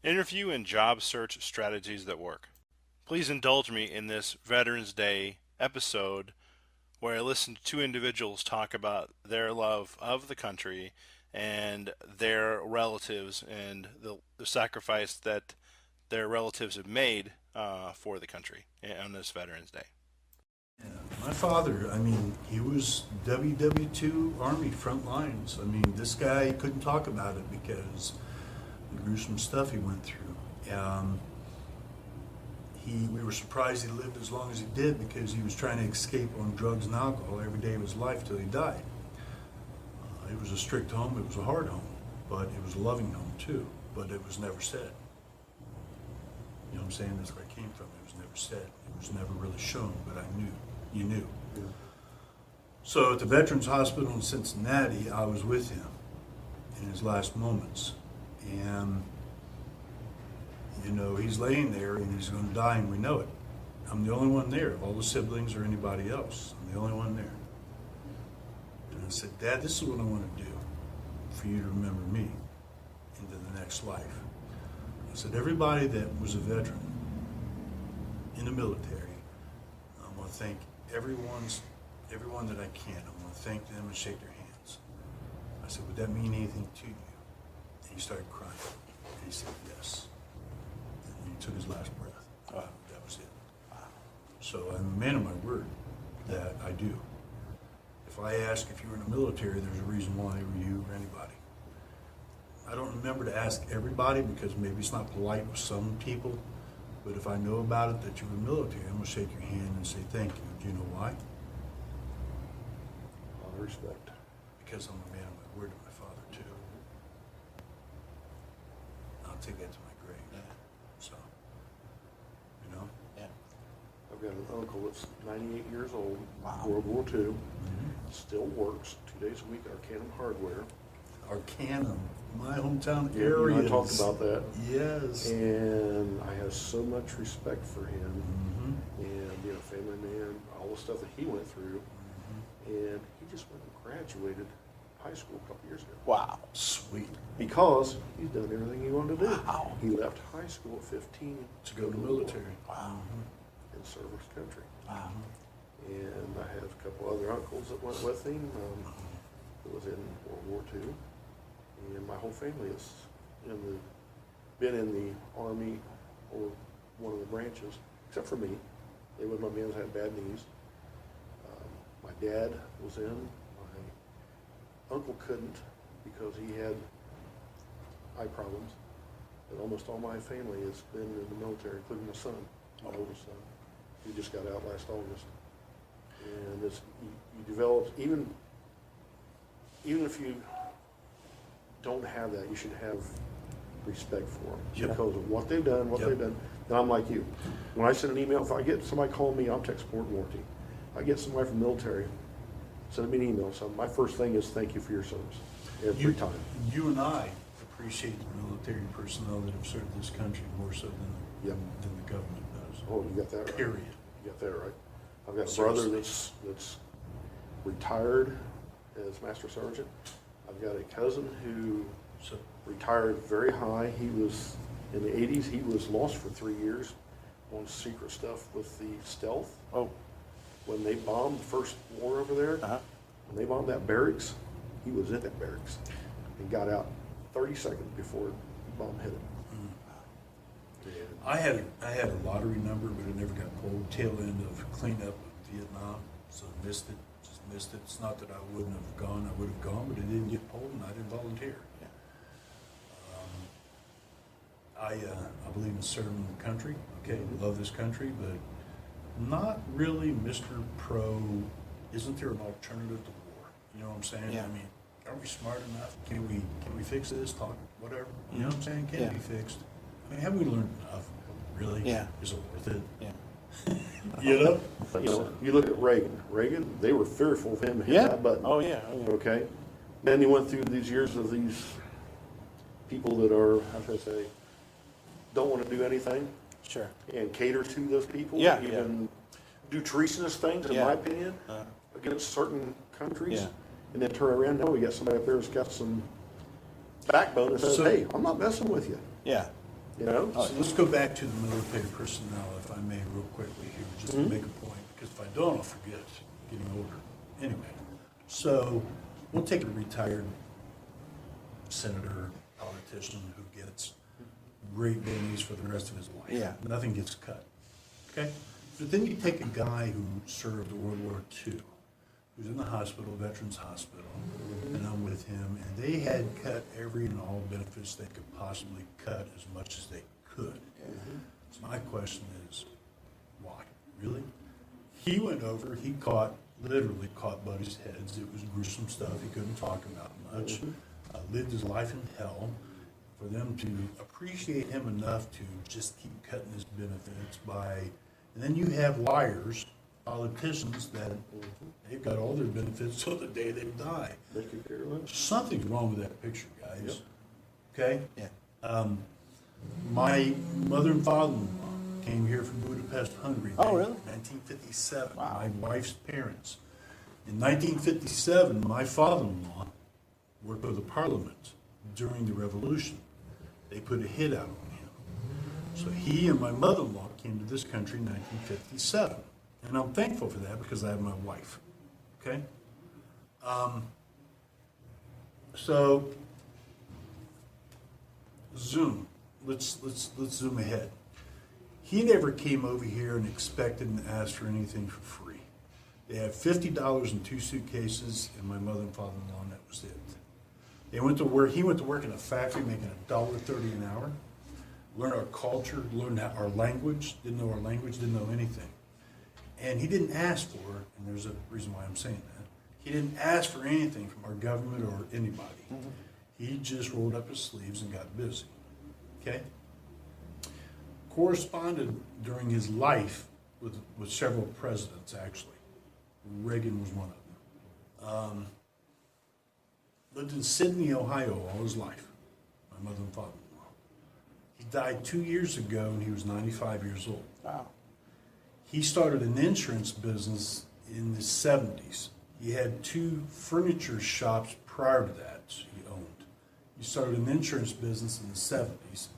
Interview and job search strategies that work. Please indulge me in this Veterans Day episode where I listen to two individuals talk about their love of the country and their relatives and the sacrifice that their relatives have made for the country on this Veterans Day. Yeah. My father, he was WW2 Army front lines. This guy couldn't talk about it because the gruesome stuff he went through. We were surprised he lived as long as he did because he was trying to escape on drugs and alcohol every day of his life till he died. It was a strict home, it was a hard home, but it was a loving home too, but it was never said. You know what I'm saying? That's where I came from. It was never said. It was never really shown, but I knew. You knew. Yeah. So at the Veterans Hospital in Cincinnati, I was with him in his last moments. And, he's laying there and he's going to die and we know it. I'm the only one there of all the siblings or anybody else. I'm the only one there. And I said, Dad, this is what I want to do for you to remember me into the next life. I said, everybody that was a veteran in the military, I want to thank everyone that I can. I want to thank them and shake their hands. I said, would that mean anything to you? And he started crying. And he said, yes. And he took his last breath. That was it. So I'm a man of my word that I do. If I ask if you were in the military, there's a reason why, or you or anybody. I don't remember to ask everybody because maybe it's not polite with some people, but if I know about it that you were military, I'm going to shake your hand and say thank you. Do you know why? All the respect. Because I'm a man of my word to my father too. I'll take that to my grave. Yeah. So, Yeah. I've got an uncle that's 98 years old, Wow. World War II, Mhm. still works 2 days a week at Arcanum Hardware. Arcanum, my hometown Yeah, you and area. I talked about that. Yes. And I have so much respect for him Mm-hmm. and being a family man, all the stuff that he went through. And he just went and graduated high school a couple years ago. Wow. Sweet. Because he's done everything he wanted to do. Wow. He left high school at 15 To go to military. Wow. and serve his country. Wow. And I have a couple other uncles that went with him that was in World War II. And my whole family has been in the Army or one of the branches, except for me. They were my men that had bad knees. My dad was in. My uncle couldn't because he had eye problems. But almost all my family has been in the military, including my son, my oldest son. He just got out last August. And you develop, even if you don't have that, you should have respect for them Yep. because of what they've done, Yep. they've done. And I'm like you. When I send an email, if I get somebody calling me, I'll text support and warranty. If I get somebody from the military, send me an email. So my first thing is thank you for your service every time. You and I appreciate the military personnel that have served this country more so Yep. than the government does. Oh, you got that right. Period. You got that right. I've got a Seriously. brother that's retired as master sergeant. I've got a cousin who So, retired very high. He was in the 80s. He was lost for 3 years on secret stuff with the stealth. Oh. When they bombed the first war over there, Uh-huh. when they bombed that barracks, he was in that barracks and got out 30 seconds before the bomb hit him. And I had a lottery number, but it never got pulled. Tail end of cleanup of Vietnam, so missed it. Just missed it. It's not that I wouldn't have gone. I would have gone, but it didn't get pulled, and I didn't volunteer. Yeah. I believe in serving the country. Okay, love this country, but not really Mr. Pro. Isn't there an alternative to war? You know what I'm saying? Yeah. Are we smart enough? Can we fix this? Talk whatever. You know what I'm saying? Can Yeah. it be fixed? Have we learned enough? Really? Yeah. Is it worth it? Yeah. You know? you look at Reagan. Reagan, they were fearful of him hitting Yeah. that button. Oh yeah. Oh, yeah. Okay. Then he went through these years of these people that are, how should I say, don't want to do anything Sure. and cater to those people. Yeah, Even do treasonous things, in Yeah. my opinion, Uh, against certain countries. Yeah. And then turn around, now we got somebody up there that's got some backbone that says, So- hey, I'm not messing with you. Yeah. You know? So let's go back to the military personnel, if I may, real quickly here, just to make a point, because if I don't, I'll forget, getting older. Anyway, so we'll take a retired senator, politician who gets great bennies for the rest of his life. Yeah. Nothing gets cut, okay? But then you take a guy who served World War II, who's in the hospital, Veterans Hospital, and I'm with him, and they had cut every and all benefits they could possibly cut as much as they could. So my question is, why? Really? He went over, he literally caught buddies' heads. It was gruesome stuff he couldn't talk about much. Lived his life in hell. For them to appreciate him enough to just keep cutting his benefits and then you have liars, politicians that they've got all their benefits till the day they die. They could care less. Something's wrong with that picture, guys. Yep. Okay? Yeah. My mother and father-in-law came here from Budapest, Hungary. Oh, really? 1957. Wow. My wife's parents. In 1957, my father-in-law worked for the parliament during the revolution. They put a hit out on him. So he and my mother-in-law came to this country in 1957. And I'm thankful for that because I have my wife. Okay? So zoom. Let's zoom ahead. He never came over here and expected and asked for anything for free. They had $50 in 2 suitcases, and my mother and father-in-law, and that was it. They went to work. He went to work in a factory making $1.30 an hour. Learned our culture, learned our language. Didn't know our language, didn't know anything. And he didn't ask for it, and there's a reason why I'm saying that. He didn't ask for anything from our government or anybody. He just rolled up his sleeves and got busy. Okay? Corresponded during his life with several presidents, actually. Reagan was one of them. Lived in Sydney, Ohio all his life, my mother and father-in-law. He died 2 years ago and he was 95 years old. Wow. He started an insurance business in the 70s. He had 2 furniture shops prior to that he owned. He started an insurance business in the 70s.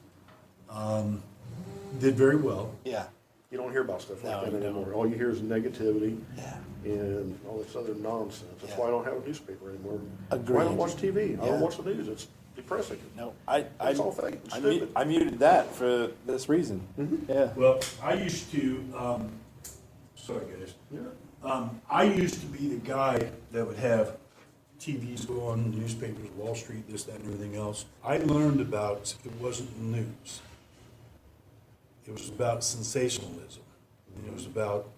Did very well. Yeah. You don't hear about stuff like No, that you anymore. don't. All you hear is negativity Yeah. and all this other nonsense. That's Yeah. why I don't have a newspaper anymore. Agreed. Why I don't watch TV? I Yeah. don't watch the news. It's depressing. No, It's all fake and stupid. I muted that for this reason. Yeah. Well, I used to, sorry guys. Yeah. I used to be the guy that would have TVs go on, newspapers, Wall Street, this, that, and everything else. I learned about, it wasn't news. It was about sensationalism. And it was about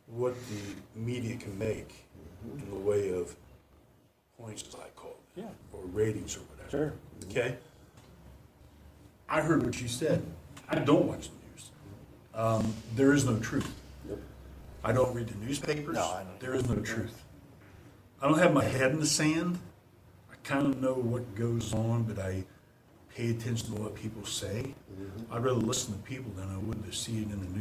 what the media can make in the way of points, as I call it, Yeah. or ratings or whatever. Sure. Okay? I heard what you said. I don't watch the news. There is no truth. Yep. I don't read the newspapers. No, I don't. There is no truth. I don't have my head in the sand. I kind of know what goes on, but I pay attention to what people say. I'd rather listen to people than I would to see it in the